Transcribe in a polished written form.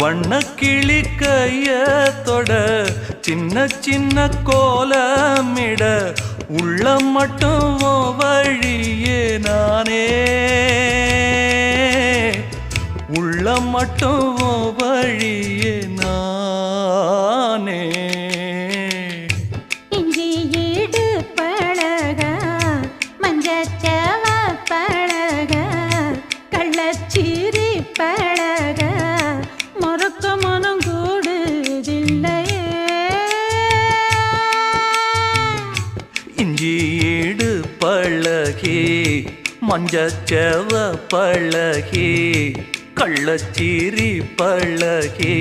வண்ணக்கிளி கையத்தொட சின்ன சின்ன கோலமிட உள்ளம் மட்டும் வழியே நானே உள்ளம் மட்டும் வழியே நானே இஞ்சி ஈடு பழக மஞ்சச்சவ பழக கள்ளச்சீரி பழக மொறுக்க மனம் கூடுதில்லையே இஞ்சி ஈடு பழகி மஞ்சச்சவ பழகி கள்ளச்சீரி பழகி